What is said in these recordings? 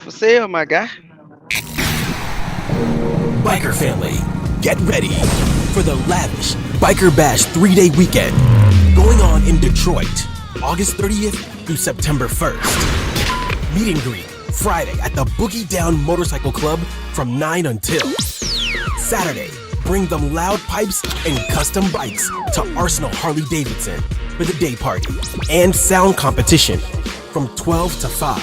For sale, my guy. Biker family, get ready for the Lavish Biker Bash 3-day weekend going on in Detroit, August 30th through September 1st. Meet and greet Friday at the Boogie Down Motorcycle Club from 9 until Saturday. Bring them loud pipes and custom bikes to Arsenal Harley Davidson for the day party and sound competition from 12 to 5,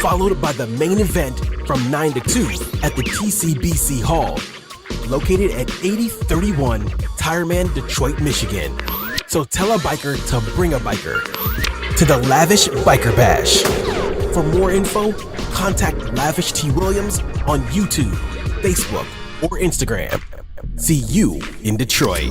followed by the main event from 9 to 2 at the TCBC Hall, located at 8031 Tireman, Detroit, Michigan. So tell a biker to bring a biker to the Lavish Biker Bash. For more info, contact Lavish T. Williams on YouTube, Facebook, or Instagram. See you in Detroit.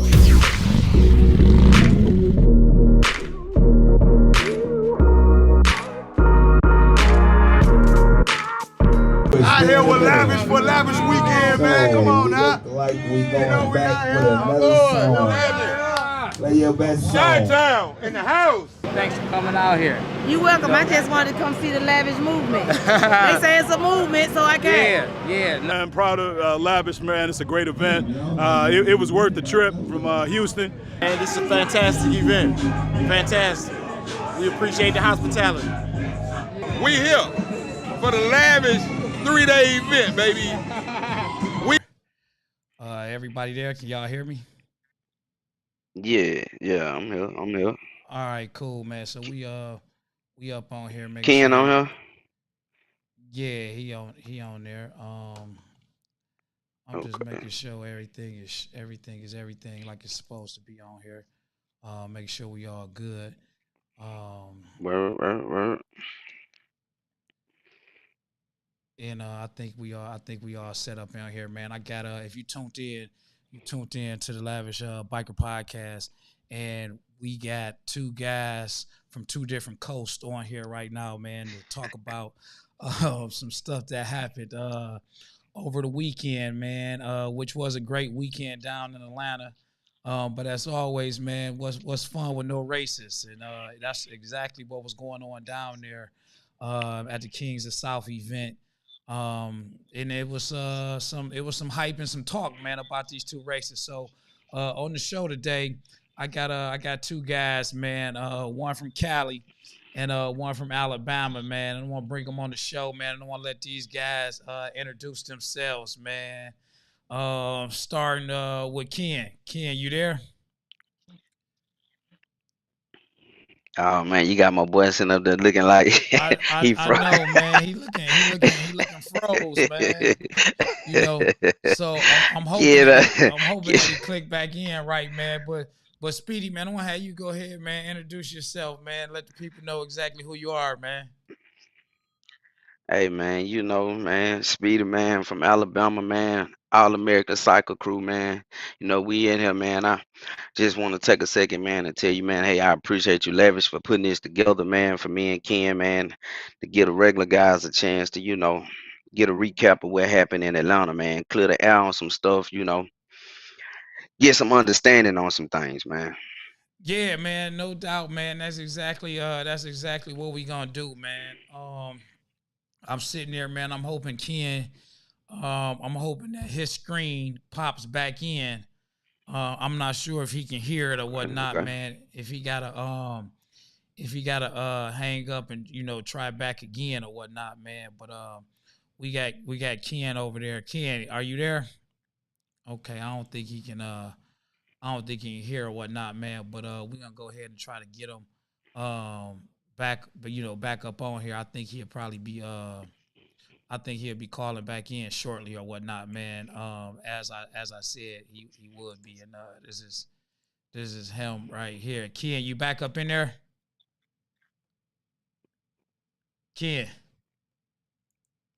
Out here with Lavish for Lavish weekend, man. Come on now. Like we going We back out with here, another boy. song. Lavish. Play your best song. Chi-town in the house. Thanks for coming out here. You welcome. I just wanted to come see the Lavish movement. They say it's a movement, so I came. Yeah. I'm proud of Lavish, man. It's a great event. It was worth the trip from Houston. And this is a fantastic event. Fantastic. We appreciate the hospitality. We here for the Lavish 3-day event, baby. Everybody there, can y'all hear me? Yeah, I'm here. All right, cool, man. So we up on here. Ken on here? Yeah, he on there. I'm just making sure everything is everything like it's supposed to be on here. Make sure we all good. Word. And I think we all set up on here, man. I got if you tuned in to the Lavish Biker Podcast, and we got two guys from two different coasts on here right now, man, to talk about some stuff that happened over the weekend, man, which was a great weekend down in Atlanta. But as always, man, was fun with no racists, and that's exactly what was going on down there at the Kingz of South event. And it was some hype and some talk, man, about these two races. So on the show today, I got two guys, man, one from Cali and one from Alabama, man. And I want to bring them on the show, man. And I want to let these guys introduce themselves, man. Starting with Ken. Ken, you there? Oh man, you got my boy sitting up there looking like I know, man. He looking froze, man. You know, so I'm hoping that he click back in right, man. But Speedy, man, I want to have you go ahead, man. Introduce yourself, man. Let the people know exactly who you are, man. Hey man, man, Speedy man from Alabama, man, All American Cycle Crew, man. We in here, man. I just want to take a second, man, and tell you, man, hey, I appreciate you, Lavish, for putting this together, man, for me and Ken, man, to give the regular guys a chance to, get a recap of what happened in Atlanta, man. Clear the air on some stuff, get some understanding on some things, man. Yeah, man, no doubt, man. That's exactly what we gonna do, man. I'm sitting there, man. I'm hoping Ken. I'm hoping that his screen pops back in. I'm not sure if he can hear it or whatnot, Okay. man. If he gotta hang up and try back again or whatnot, man. But we got Ken over there. Ken, are you there? Okay, I don't think he can. I don't think he can hear or whatnot, man. But we're gonna go ahead and try to get him back, but back up on here. I think he'll probably be I think he'll be calling back in shortly or whatnot, man. As I said, he would be, and this is him right here. Ken, you back up in there? Ken.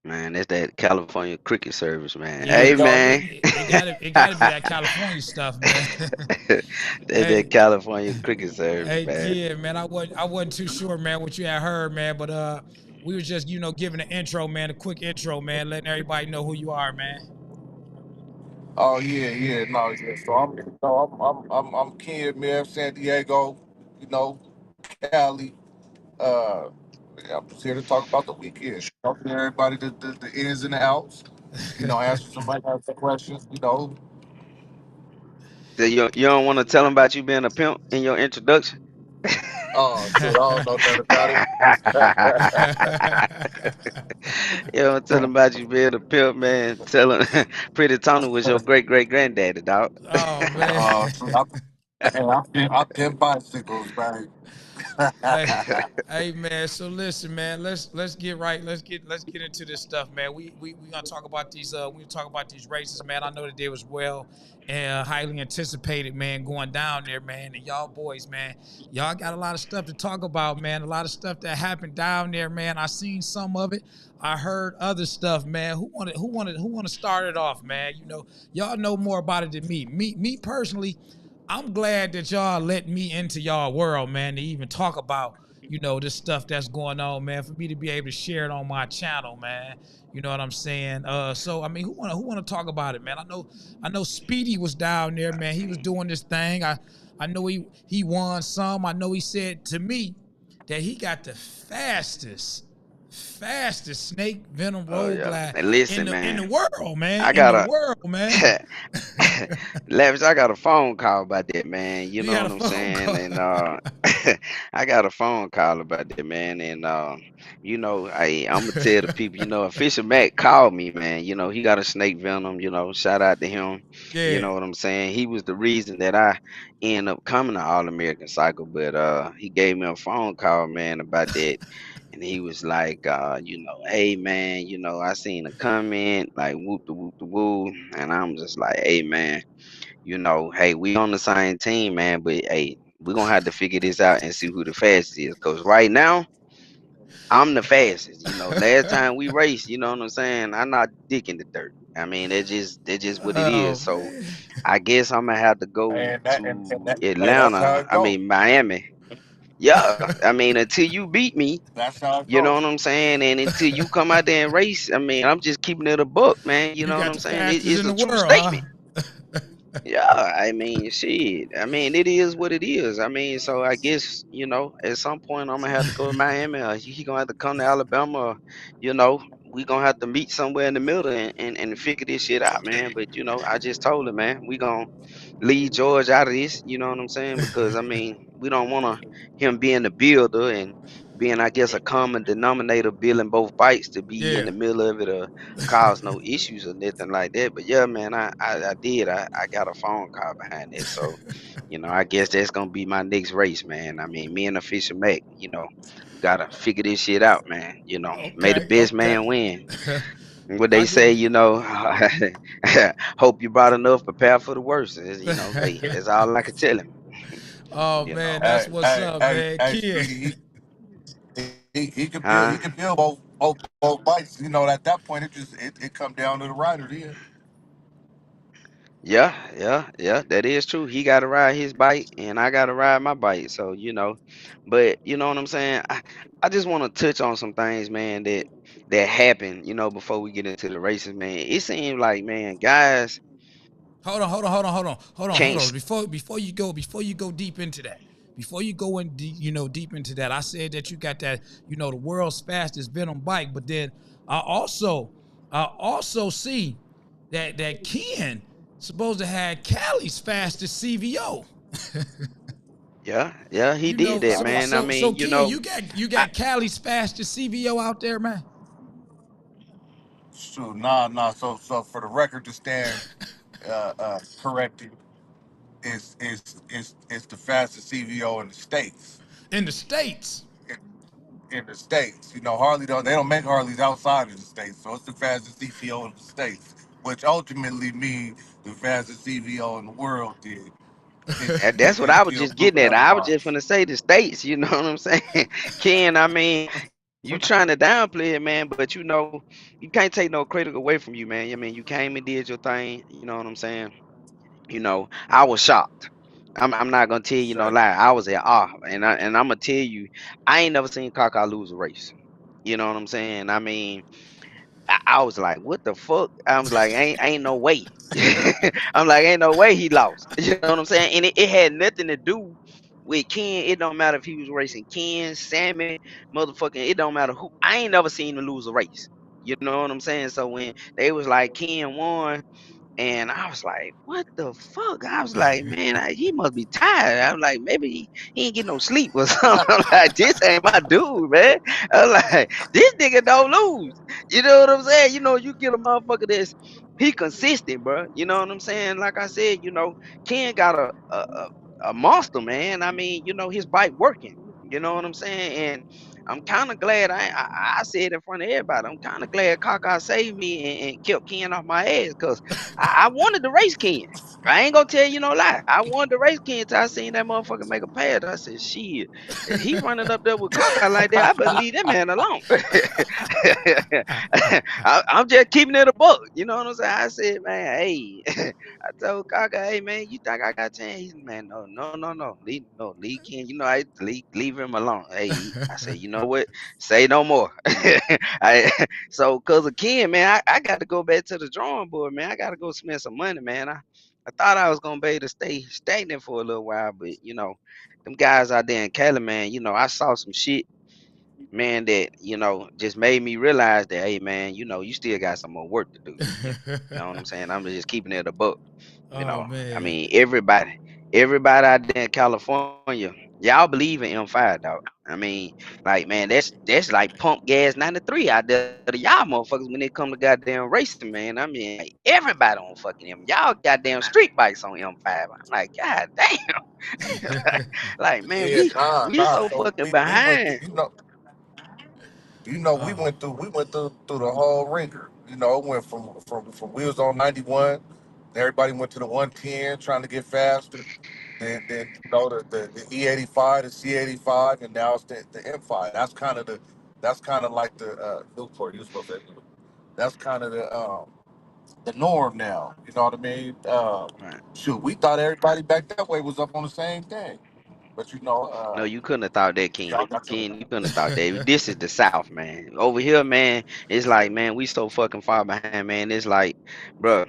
Man, that's that California cricket service, man. Yeah, Hey, man. It gotta be that California stuff, man. That's that California cricket service, Hey, man. yeah, man. I wasn't too sure, man, what you had heard, man. But we was just giving an intro, man, a quick intro, man, letting everybody know who you are, man. Oh yeah, no, yeah. So I'm Ken, man, San Diego, Cali. Uh, Yeah, I'm just here to talk about the weekend. Talk to everybody the ins and the outs. Answer somebody have some questions. You don't want to tell them about you being a pimp in your introduction? Oh shit, I don't know nothing about it. You don't tell them about you being a pimp, man. Tell them Pretty Tony was your great great granddaddy, dog. Oh man. Shoot, I pimp bicycles, man. Hey, hey man. So listen, man. Let's get right. Let's get into this stuff, man. We gonna talk about these. We gonna talk about these races, man. I know that they was well and highly anticipated, man. Going down there, man. And y'all boys, man. Y'all got a lot of stuff to talk about, man. A lot of stuff that happened down there, man. I seen some of it. I heard other stuff, man. Who wanted to start it off, man? Y'all know more about it than me. Me personally. I'm glad that y'all let me into y'all world, man, to even talk about, this stuff that's going on, man, for me to be able to share it on my channel, man. You know what I'm saying? So I mean, who wanna talk about it, man? I know Speedy was down there, man. He was doing this thing. I know he won some. I know he said to me that he got the fastest snake venom Oh road yeah. glide And in listen, the man. world, man. I In got the a world, man. Lavish, I got a phone call about that, man. You You know got a what I'm phone saying? call. And I got a phone call about that, man. And I'm gonna tell the people, Official Mac called me, man. He got a snake venom, shout out to him. You Yeah. know what I'm saying? He was the reason that I end up coming to All American Cycle, but he gave me a phone call, man, about that. And he was like, hey man, I seen a comment, like whoop the whoop the woo. And I'm just like, hey man, hey, we on the same team, man, but hey, we're gonna have to figure this out and see who the fastest is. Cause right now, I'm the fastest. Last time we raced, you know what I'm saying? I knocked dick in the dirt. I mean, that's just what it Oh is. So man. I guess I'm gonna have to go And that and to that hey, that's how Atlanta. it I go. mean Miami. Yeah. I mean, until you beat me, That's how it you know go. what I'm saying? And until you come out there and race, I mean, I'm just keeping it a buck, man. You You know what got I'm the saying? fastest It's in a the true world, huh? statement. Yeah, I mean, shit. I mean, it is what it is. I mean, so I guess, at some point I'm gonna have to go to Miami or he gonna have to come to Alabama or, we gonna have to meet somewhere in the middle and figure this shit out, man. But I just told him, man, we gonna leave George out of this, you know what I'm saying? Because I mean, we don't want him being the builder and being, I guess, a common denominator, building both bikes to be in Yeah. the middle of it or cause no issues or nothing like that. But yeah, man, I did. I got a phone call behind it, so I guess that's gonna be my next race, man. I mean, me and Official Mac, we gotta figure this shit out, man. May the Okay, best okay. man win. What they I say, get hope you brought enough, prepare for the worst. Hey, that's all I could tell him. Oh You know, man, that's Hey, what's hey, up, hey, man. hey, Kid. Speedy, he huh? can build both bikes. At that point it come down to the rider then. Yeah, yeah, yeah. That is true. He got to ride his bike, and I got to ride my bike. So but you know what I'm saying. I just want to touch on some things, man, that happened. Before we get into the races, man. It seemed like, man, guys Hold can't. on. Before you go deep into that, before you go in deep, deep into that, I said that you got that, the world's fastest Venom bike, but then I also, I also see that Ken supposed to have Cali's fastest CVO. Yeah, yeah, he did that, So man. I so mean, Ken, you I, got Cali's fastest CVO out there, man. Shoot, nah. So for the record to stand corrected is the fastest CVO in the states. In the states. In, in the states, Harley don't they don't make Harleys outside of the states, so it's the fastest CVO in the states, which ultimately means the fastest CVO in the world that's what is I was still just Blue getting at. Devil I was just Harleys. gonna say the states. You know what I'm saying, Ken? I mean, you trying to downplay it, man, but you can't take no credit away from you, man. I mean, you came and did your thing. You know what I'm saying? I was shocked. I'm not gonna tell you no Same. lie. I was at awe, and I'm gonna tell you, I ain't never seen Kaka lose a race. You know what I'm saying? I mean, I was like, what the fuck? I was like, ain't no way. I'm like, ain't no way he lost. You know what I'm saying? And it had nothing to do with Ken, it don't matter if he was racing Ken, Sammy, motherfucking, it don't matter who. I ain't never seen him lose a race. You know what I'm saying? So when they was like Ken won, and I was like, what the fuck? I was like, man, he must be tired. I was like, maybe he ain't getting no sleep or something. I'm like, this ain't my dude, man. I'm like, this nigga don't lose. You know what I'm saying? You know, you get a motherfucker that's he consistent, bro. You know what I'm saying? Like I said, you know, Ken got a monster, man. I mean, you know, his bike working. You know what I'm saying? And I'm kind of glad I said in front of everybody. I'm kind of glad Kaka saved me and kept Ken off my ass because I wanted to race Ken. I ain't gonna tell you no lie. I wanted to race Ken till I seen that motherfucker make a pass. I said, shit, if he running up there with Kaka like that, I better leave that man alone. I'm just keeping it a buck. You know what I'm saying? I said, man, hey, I told Kaka, hey man, you think I got chance? He said, man, no. Leave Ken. You know, leave him alone. Hey, I said, you know what? Say no more. I so cause of Ken, man, I got to go back to the drawing board, man. I got to go spend some money, man. I thought I was gonna be able to stay stagnant for a little while, but you know, them guys out there in Cali, man, you know, I saw some shit, man, that, you know, just made me realize that, hey man, you know, you still got some more work to do. You know what I'm saying? I'm just keeping it a book. You Oh know, I man. mean, everybody out there in California, y'all believe in M5, dog. I mean, like, man, that's like pump gas 93 out there to y'all motherfuckers when it come to goddamn racing, man. I mean, like, everybody on fucking M. Y'all goddamn street bikes on M5. I'm like, God damn. Like, man, Yeah, we nah. so So fucking we went through, behind. we Oh. went through the whole ringer. You know, it went from we was on 91, everybody went to the 110 trying to get faster. Then you know the E85, the C85, and now it's the M5. That's kind of like the Newport. You supposed to. That's kind of the norm now. You know what I mean? Right. Shoot, we thought everybody back that way was up on the same thing, but No, you couldn't have thought that, Ken. y'all got to. Ken, you couldn't have thought that. This is the South, man. Over here, man, it's like, man, we so fucking far behind, man. It's like, bro,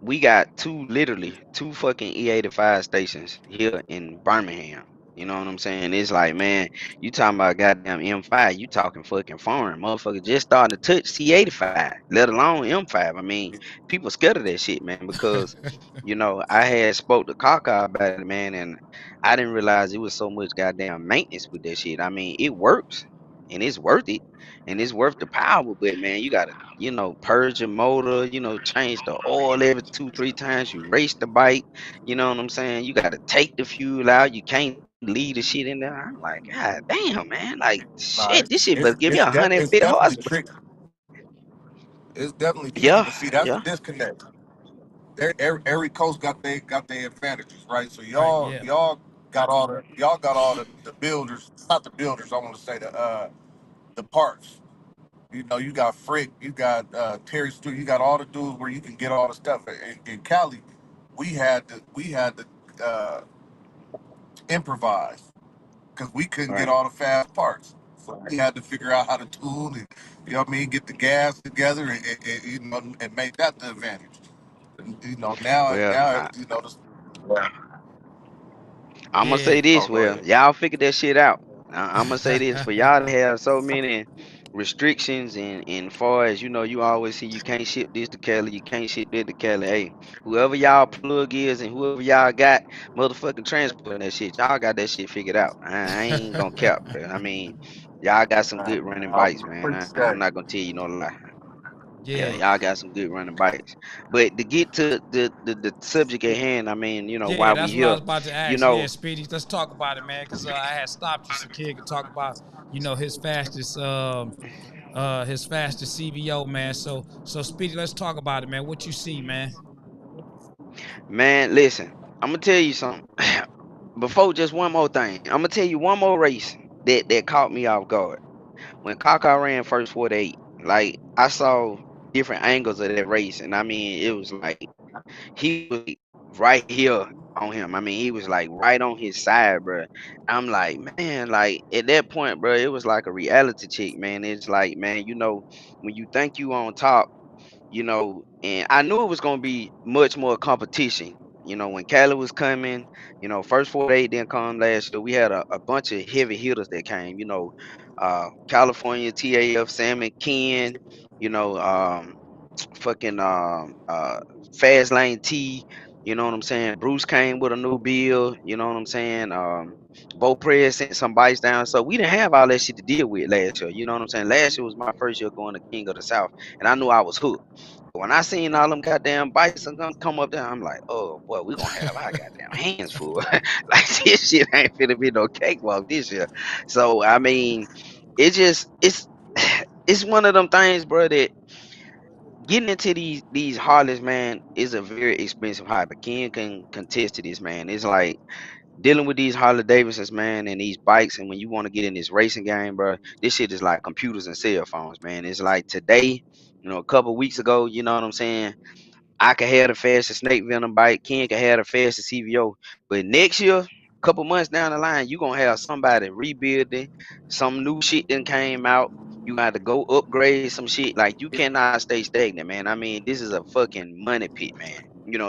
we got literally two fucking E85 stations here in Birmingham. You know what I'm saying? It's like, man, you talking about goddamn M5, you talking fucking foreign. Motherfucker just starting to touch C85, let alone M5. I mean, people scared of that shit, man, because, you know, I had spoke to Kaka about it, man, and I didn't realize it was so much goddamn maintenance with that shit. I mean, it works and it's worth it and it's worth the power, but man, you gotta, you know, purge your motor, you know, change the oil every 2, 3 times. You race the bike, you know what I'm saying? You gotta take the fuel out. You can't leave the shit in there. I'm like, God damn, man, like shit, Nah, this shit better give you it's 150 definitely horsepower. tricky. It's definitely tricky, Yeah, but see, that's the yeah, disconnect. Every coast got their advantages, right? So Right, yeah. y'all got all the builders, not the builders. I want to say the parts. You know, you got Frick, you got Terry Stewart, you got all the dudes where you can get all the stuff. In Cali, we had to improvise because we couldn't get right. all the fast parts. So we had to figure out how to tool and you know what I mean, get the gas together and you know and make that the advantage. And, you know Well, now you know this. I'm gonna Yeah. say Oh, this. go Well, ahead. y'all figure that shit out. I'm gonna say this for y'all to have so many restrictions and far as you know, you always see you can't ship this to Cali, you can't ship that to Cali. Hey, whoever y'all plug is and whoever y'all got motherfucking transporting that shit, y'all got that shit figured out. I ain't gonna cap, but I mean, y'all got some good running I bikes, man. I'm appreciate not it. gonna tell you no lie. Yeah, Yeah. y'all got some good running bikes. But to get to the subject at hand, I mean, you know, Yeah, why we that's what I here, was about to you ask. Yeah, know, Speedy, let's talk about it, man. Because I had stopped you so kid could talk about, his fastest CVO, man. So Speedy, let's talk about it, man. What you see, man? man, listen, I'm gonna tell you something. Before just one more thing, I'm gonna tell you one more race that caught me off guard. When Kaka ran first 48, like I saw different angles of that race, and I mean, it was like he was like right here on him. I mean, he was like right on his side, bro. I'm like, man, like at that point, bro, it was like a reality check, man. It's like, man, you know, when you think you on top, you know, and I knew it was gonna be much more competition. when Cali was coming, first 48 didn't come last year. We had a bunch of heavy hitters that came. California TAF, Sam and Ken. You know, fucking Fast Lane T. You know what I'm saying? Bruce came with a new bill. You know what I'm saying? Bo Prez sent some bites down. So we didn't have all that shit to deal with last year. You know what I'm saying? Last year was my first year going to King of the South, and I knew I was hooked. But when I seen all them goddamn bites and come up there, I'm like, oh boy, we gonna have our goddamn hands full. Like this shit ain't finna be no cakewalk this year. So I mean, it's it's one of them things, bro, that getting into these harlots, man, is a very expensive hobby. Ken can contest to this, man. It's like dealing with these Harley Davidsons, man, and these bikes, and when you want to get in this racing game, bro, this shit is like computers and cell phones, man. It's like today, a couple weeks ago, you know what I'm saying? I could have the fastest snake venom bike. Ken could have the fastest CVO. But next year, couple months down the line, you gonna have somebody rebuilding, some new shit that came out. You got to go upgrade some shit. Like you cannot stay stagnant, man. I mean, this is a fucking money pit, man.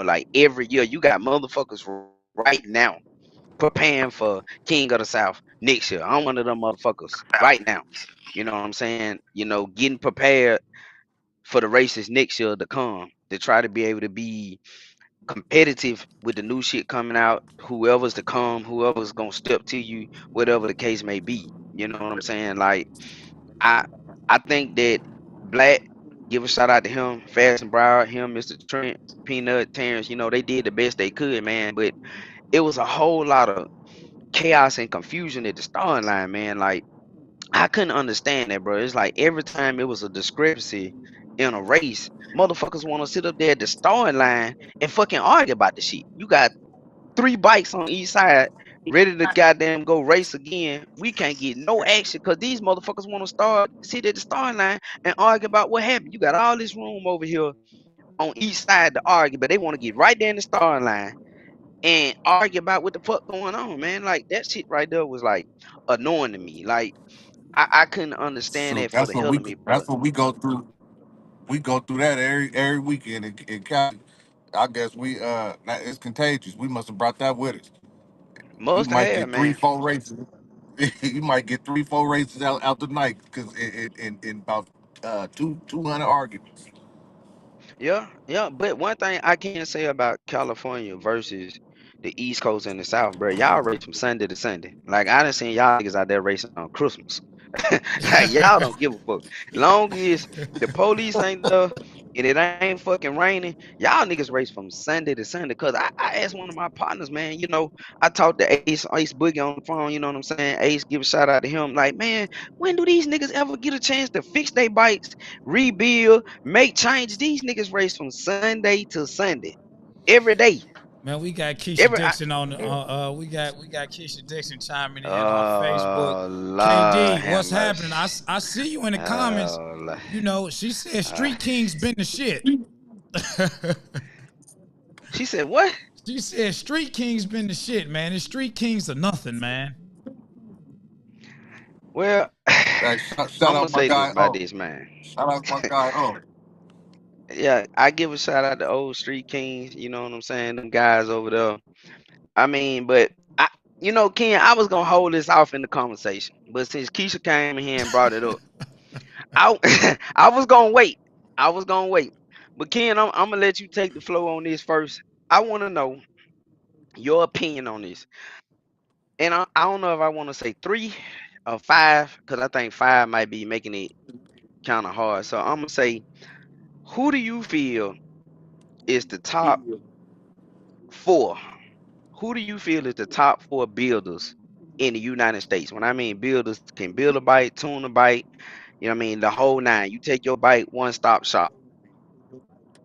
Like every year you got motherfuckers right now preparing for King of the South next year. I'm one of them motherfuckers right now. You know what I'm saying? Getting prepared for the races next year to come to try to be able to be competitive with the new shit coming out. Whoever's to come, whoever's gonna step to you, whatever the case may be. You know what I'm saying? Like I I think that Black, give a shout out to him, Fast and Broward, him, Mr. Trent, Peanut, Terrence, they did the best they could, man. But it was a whole lot of chaos and confusion at the starting line, man. Like I couldn't understand that, bro. It's like every time it was a discrepancy in a race, motherfuckers want to sit up there at the starting line and fucking argue about the shit. You got three bikes on each side, ready to goddamn go race again. We can't get no action because these motherfuckers want to sit at the starting line and argue about what happened. You got all this room over here on each side to argue, but they want to get right there in the starting line and argue about what the fuck going on, man. Like that shit right there was like annoying to me. Like I couldn't understand So that for the hell of me, bro. that's what we go through. We go through that every weekend in Cali. I guess it's contagious. We must have brought that with us. You Must might have, get three, man. four races. You might get three, four races out the night because in about 200 arguments. Yeah, yeah. But one thing I can say about California versus the East Coast and the South, bro, y'all race from Sunday to Sunday. Like I done seen y'all niggas out there racing on Christmas. Like y'all don't give a fuck. Long as the police ain't there and it ain't fucking raining, y'all niggas race from Sunday to Sunday. Cause I asked one of my partners, man, I talked to Ace Boogie on the phone, you know what I'm saying? Ace, give a shout out to him. Like, man, when do these niggas ever get a chance to fix their bikes, rebuild, make changes? These niggas race from Sunday to Sunday. Every day. Man, we got Keisha Every Dixon on the we got Keisha Dixon chiming in on Facebook. Oh Lord KD, have what's mercy. happening? I see you in the comments. Oh, Lord. She said Uh, Street King's been the shit. she said what? She said Street King's been the shit, man. And Street Kings are nothing, man. Well, Like, shout I'm gonna out my say this guy. about Oh, this, man. shout out my guy. Oh, Yeah, I give a shout out to old Street Kings. You know what I'm saying? Them guys over there. I mean, but Ken, I was gonna hold this off in the conversation, but since Keisha came in here and brought it up, I I was gonna wait. I was gonna wait. But Ken, I'm gonna let you take the flow on this first. I want to know your opinion on this, and I don't know if I want to say 3 or 5, because I think 5 might be making it kind of hard. So I'm gonna say, who do you feel is the top 4? Who do you feel is the top 4 builders in the United States? When I mean builders, can build a bike, tune a bike, the whole nine. You take your bike, one stop shop.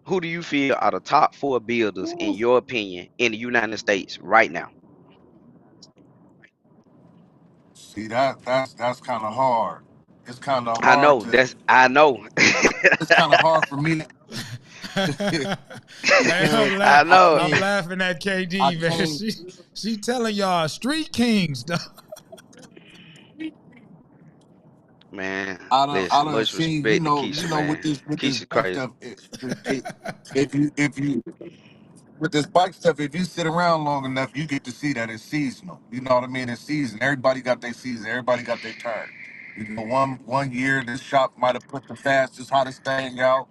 Who do you feel are the top 4 builders, in your opinion, in the United States right now? see that's kind of hard. It's kind of I hard know. to. I know. It's kind of hard for me Hey, because I know. I'm can't. laughing at I KD, man. can't. She telling y'all Street Kings. Dog. Man, I listen, done much seen respect to Keisha, with man. this Keisha bike crazy. stuff. If you with this bike stuff, if you sit around long enough, you get to see that it's seasonal. You know what I mean? It's season. Everybody got their season. Everybody got their turn. You know, one year this shop might have put the fastest, hottest thing out.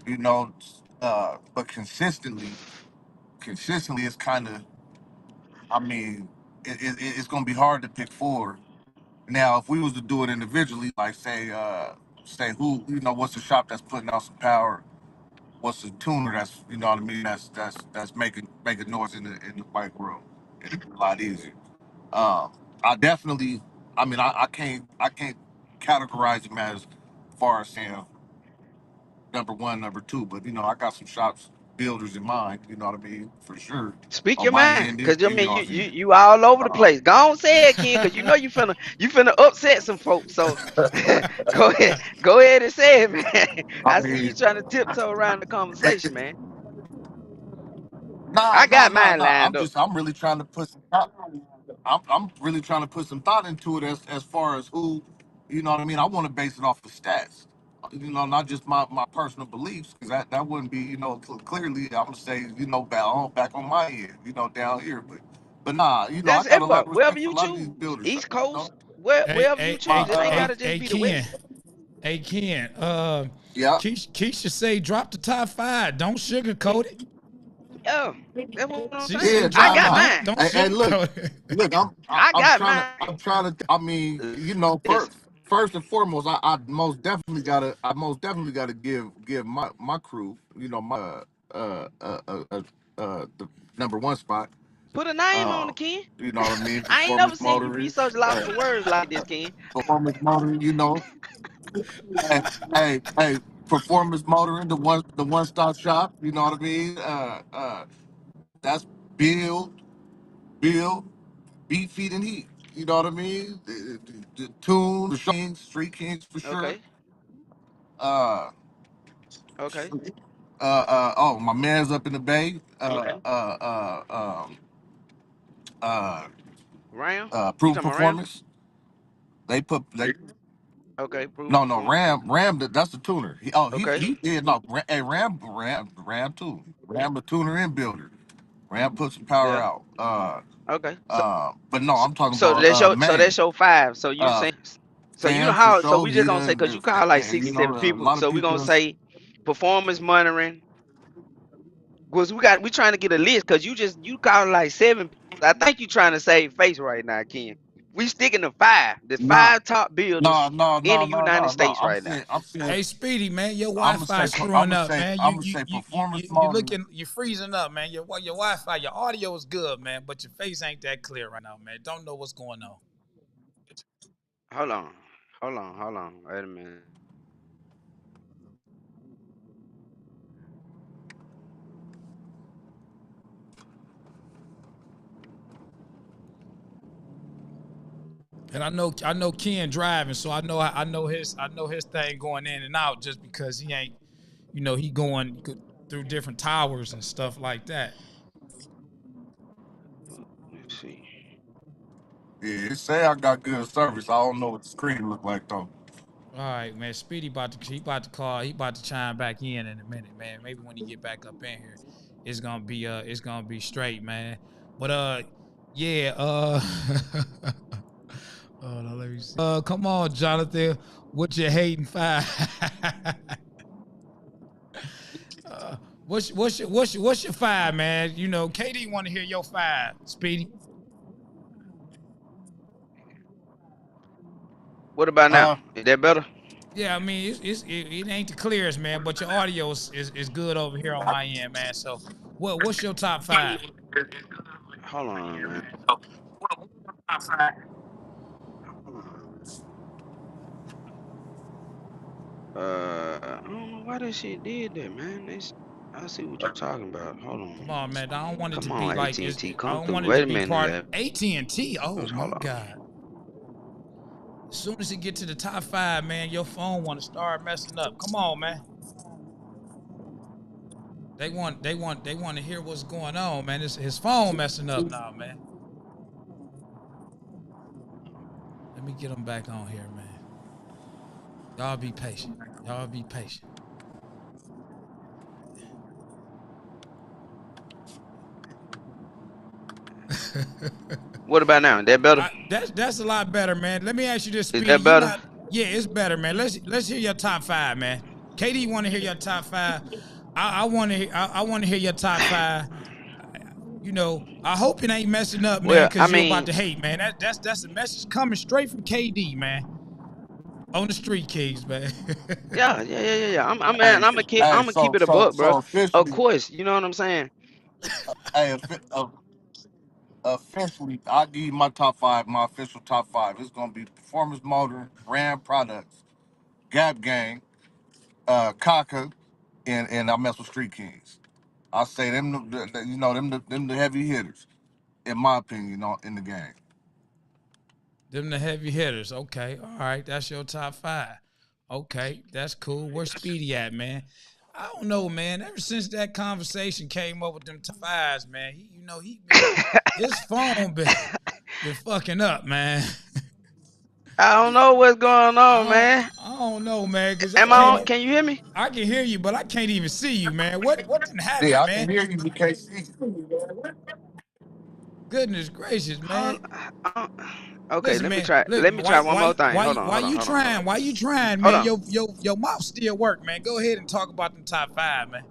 You know, but consistently, it's kind of. I mean, it's gonna be hard to pick four. Now, if we was to do it individually, like say who, you know, what's the shop that's putting out some power? What's the tuner that's, you know what I mean? That's making noise in the bike world. It'd be a lot easier. I definitely, I mean, I can't categorize them as far as saying number one, number two, but you know, I got some shops builders in mind. You know what I mean? For sure. Speak On your my mind, end, cause I you mean know, you all over the uh, place. Go on, say it, Ken, cause you know you finna upset some folks. So go ahead and say it, man. I I see you mean, trying to tiptoe around the conversation, man. nah, I nah, got nah, mine nah. lined up. I'm really trying to put some thought. I'm really trying to put some thought into it as far as who, you know what I mean. I want to base it off of stats, you know, not just my personal beliefs, because that wouldn't be, you know, clearly I'm gonna say, you know, back on my end, you know, down here, but nah, you know, I That's got a lot everywhere. of Wherever respect for you a lot of these choose, builders. East You know, Coast, Hey, wherever you hey, my hey, choose. It ain't hey, gotta just hey, be the Ken. West. Hey, Ken. yeah, Keisha say drop the top five. Don't sugarcoat it. Yeah, that's what I'm She saying. yeah, said I nah, drop. got nah. Don't mine. don't Hey, look, sugarcoat it. look, I got mine. I'm trying to. I mean, you know, Listen, first and foremost, I most definitely gotta give my crew, you know, my the number one spot. put a name on Uh, the Ken. you know what I mean? I ain't never Performance seen you motoring, research a lot uh, for words like this, Ken. performance motoring. You know, hey, hey, performance motoring, the one stop shop. You know what I mean? That's build, build, beat, feed, and heat. You know what I mean? The tune, the Kings, Street Kings for sure. Okay, Uh, okay, oh, my man's up in the Bay. okay. Uh, Ram? You Proof talking about Ram? Performance. They Okay, proof no performance. Ram that's the tuner. Okay, He did no hey Ram too. Ram the tuner and builder. Ram put some power yeah. out. Okay. But no, So, I'm talking so about that's your so man. that's your five. So you Uh, saying so you know Fans for how so sure. we just He gonna say done, because you call like you 67 know, a people. lot of So we gonna people. say performance monitoring. Cause we trying to get a list because you call like seven people. I think you trying to save face right now, Ken. We sticking to five. The Nah, five top builders in the United no. States right now. I'm saying, Hey, Speedy, man, your I'm gonna Wi-Fi say, screwing up, man. I'm gonna say performance You motor. looking, you freezing up, man. Your Wi-Fi, your audio is good, man, but your face ain't that clear right now, man. Don't know what's going on. Hold on. Hold on. Wait a minute. And I know Ken driving, so I know his thing going in and out just because he ain't, he going through different towers and stuff like that. Let's see. Yeah, it say I got good service. I don't know what the screen look like though. All right, man. Speedy he about to call. He about to chime back in a minute, man. Maybe when he get back up in here, it's gonna be straight, man. But yeah, hold on, let me see. Come on, Jonathan. What you hating five? What's your five, man? You know, KD want to hear your five, Speedy. What about now? Huh? Is that better? Yeah, I mean, it ain't the clearest, man, but your audio is good over here on my end, man. So, what's your top five? Hold on, man. Hold on. I don't know why that shit did that, man. I see what you're talking about. Hold Come on. on, man. I don't want it to Come be on, like AT&T, I come don't through. want it to Wait a be minute, part left. AT&T. Oh my Hold on. God! As soon as it get to the top five, man, your phone want to start messing up. Come on, man. They want to hear what's going on, man. It's his phone messing up now, man. Let me get him back on here, man. Y'all be patient. Y'all be patient. What about now? That better? That's a lot better, man. Let me ask you this, Is Speedy. that You better? not Yeah, it's better, man. Let's hear your top five, man. KD want to hear your top five. I want to I want to hear your top five. I hope it ain't messing up, man, Well, I because you're about mean, to hate, man. That's a message coming straight from KD, man, on the street, Kings, man. yeah. Hey, hey, I'm gonna keep so it a so buck, bro. so Of officially, course, you know what I'm saying. hey, officially, I'll give you my top five, my official top five. It's gonna be Performance Motor, Brand Products, Gap Gang, Kaka, and I mess with Street Kings. I say them, you know, them the heavy hitters, in my opinion, in the game. Them the heavy hitters. Okay, all right, that's your top five. Okay, that's cool. Where's Speedy at, man? I don't know, man. Ever since that conversation came up with them top fives, man, he been his phone been fucking up, man. I don't know what's going on, man. I don't know, man, because I Am I can't. on? Can you hear me? I can hear you, but I can't even see you, man. What didn't happen, Yeah, I man? can hear you, BKC. Goodness gracious, man. Hold, uh, okay, Listen, let me man. try. Look, Let me try why one why more thing. why Hold on, why hold on, you hold on, hold on. trying? Why you trying, Hold man? on. Your mouth still work, man. Go ahead and talk about them top five, man.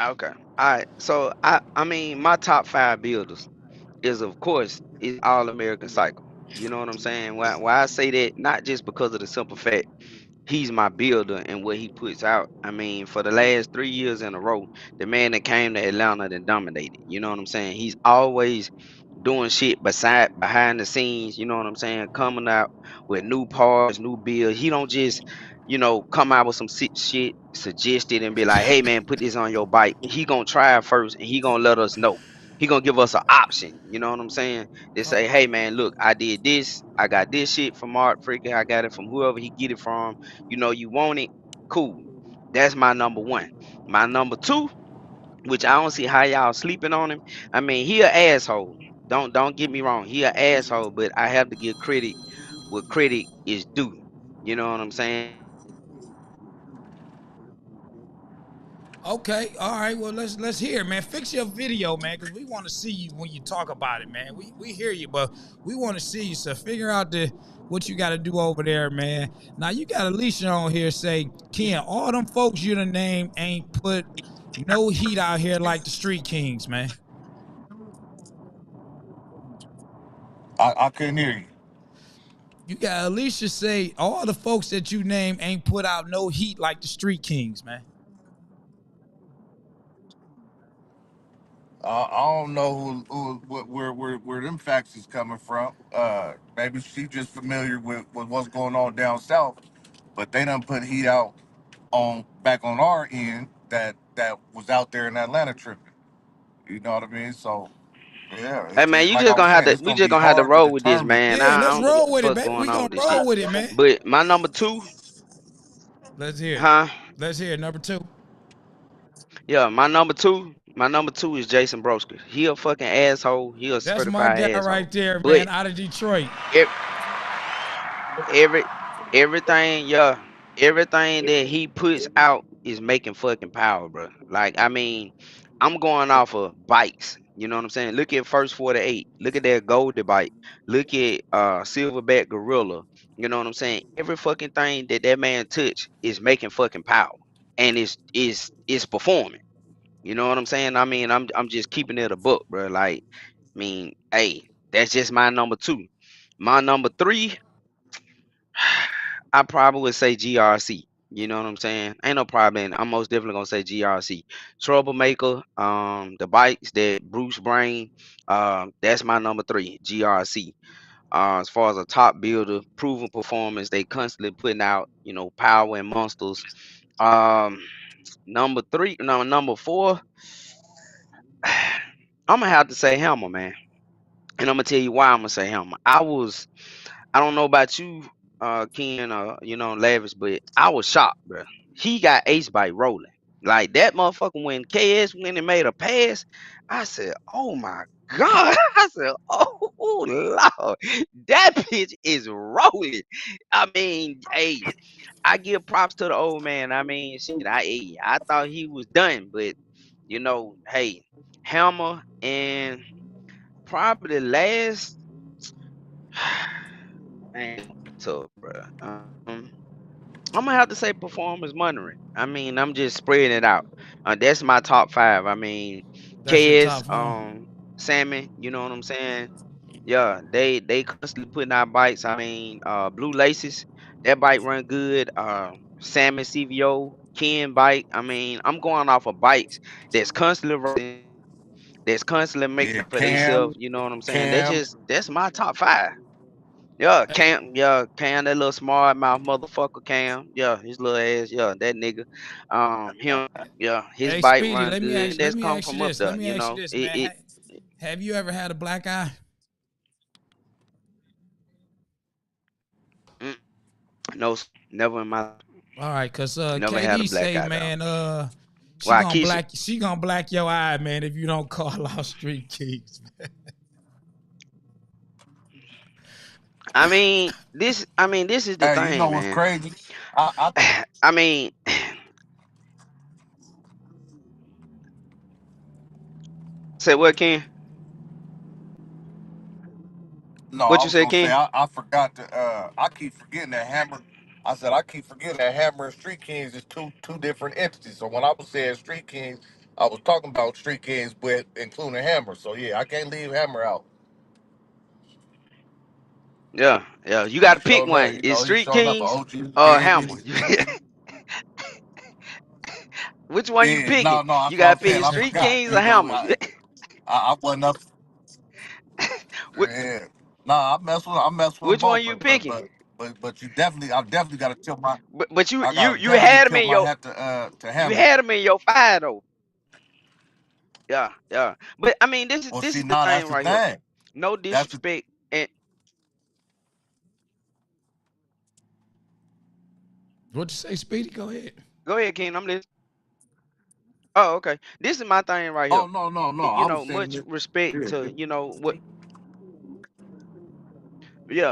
Okay. All right. So I mean my top five builders is of course is All American Cycle. You know what I'm saying? Why I say that not just because of the simple fact he's my builder and what he puts out. I mean, for the last 3 years in a row, the man that came to Atlanta and dominated. You know what I'm saying? He's always doing shit beside behind the scenes. You know what I'm saying? Coming out with new parts, new builds. He don't just come out with some sick shit, suggest it, and be like, "Hey man, put this on your bike." He gonna try it first, and he gonna let us know. He gonna give us an option. You know what I'm saying? They Oh, say, "Hey man, look, I did this. I got this shit from Art Freaker. I got it from whoever he get it from. You want it? Cool. That's my number one. My number two, which I don't see how y'all sleeping on him. I mean, he an asshole. Don't get me wrong. He an asshole, but I have to give credit where credit is due. You know what I'm saying? okay, all right. Well, let's hear, it, man. Fix your video, man, because we want to see you when you talk about it, man. We hear you, but we want to see you. So figure out the what you got to do over there, man. Now you got Alicia on here say, Ken, all them folks you done name ain't put no heat out here like the Street Kings, man. I couldn't hear you. You got Alicia say all the folks that you name ain't put out no heat like the Street Kings, man. I don't know where them facts is coming from. Maybe she just familiar with what's going on down south, but they done put heat out on back on our end that was out there in Atlanta tripping. You know what I mean? So yeah, Hey man, you like just I was gonna have saying, to. it's We gonna just be gonna have to hard to roll with this, determine. man. Yeah, I let's don't know what roll the with it, fuck baby. We going on gonna with this shit. roll with it, man. But my number two, Let's hear it. huh? Let's hear it. Number two. Yeah, my number two is Jason Brosker. He a fucking asshole. He a That's my certified guy asshole. right there, man, But out of Detroit. e- every everything, yeah, everything that he puts out is making fucking power, bro. Like, I mean, I'm going off of bikes. You know what I'm saying? Look at First 48. Look at that Goldie bike. Look at Silverback Gorilla. You know what I'm saying? Every fucking thing that that man touch is making fucking power, and it's performing. You know what I'm saying? I mean, I'm just keeping it a book, bro. Like, I mean, hey, that's just my number two. My number three, I probably would say GRC. You know what I'm saying? Ain't no problem. I'm most definitely gonna say GRC. Troublemaker, the bikes that Bruce Brain, that's my number three, GRC. As far as a top builder, proven performance, they constantly putting out, power and monsters. Um, number three, no, number four, I'm gonna have to say Hammer, man. And I'm gonna tell you why I'm gonna say Hammer. I don't know about you, Ken, or Lavish, but I was shocked, bro. He got ace bite rolling. Like that motherfucker when KS went and made a pass, I said, "Oh my God!" I said, "Oh Lord, that bitch is rolling." I mean, hey, I give props to the old man. I mean, shit, I thought he was done, but Hey, Hammer and probably last. Man, it's gonna be tough, bro. I'm gonna have to say performance monitoring. I mean, I'm just spreading it out. That's my top five. I mean, That's your KS, top five. Sammy. You know what I'm saying? Yeah, they constantly putting out bites. I mean, Blue Laces, that bite run good. Salmon CVO, Ken bite. I mean, I'm going off of bites that's constantly rising, that's constantly Yeah, making for themselves. Cam, You know what I'm saying? Cam. That's my top five. Cam, that little smart mouth motherfucker, Cam. Yeah, his little ass. Yeah, that nigga. Him. Yeah, his Hey, bite Speedy, run let me good. ask let That's me come ask you from up this. Let there. me ask you this, It, man. it Have you ever had a black eye? mm, no, never in my life. All right, cause Never had a KD black say, eye though. man, Why, Keisha? she gonna black your eye, man, if you don't call out Street Kings. I mean, this is the Hey, you know thing, what's man. crazy? I I mean, say what, Ken? no, What I you was say, gonna say Ken? I forgot to. I keep forgetting that Hammer. I said I keep forgetting that Hammer and Street Kings is two different entities. So when I was saying Street Kings, I was talking about Street Kings, but including Hammer. So yeah, I can't leave Hammer out. Yeah, yeah. You got He to pick showed up. one. You Is know, he Street showed up. Kings OG or Kings. Hammer? Which one you Yeah, picking? no, You that's what got I'm to pick saying. is I Street forgot. Kings or You know, Hammer. I wasn't up. Which, Yeah. Nah, I mess with them which one both, you picking? but you definitely, I definitely got to tip my, But you I you got to you definitely had him tip in my your hat to you Hammer. had him in your five though. Yeah, yeah. But I mean, this is Well, this see, is the now thing that's the right here. thing. No That's the disrespect. And What you say, Speedy? Go ahead. go ahead, Ken. I'm listening. Oh, okay. This is my thing right here. Oh no. I was saying Much that. respect Yeah. to what. Yeah,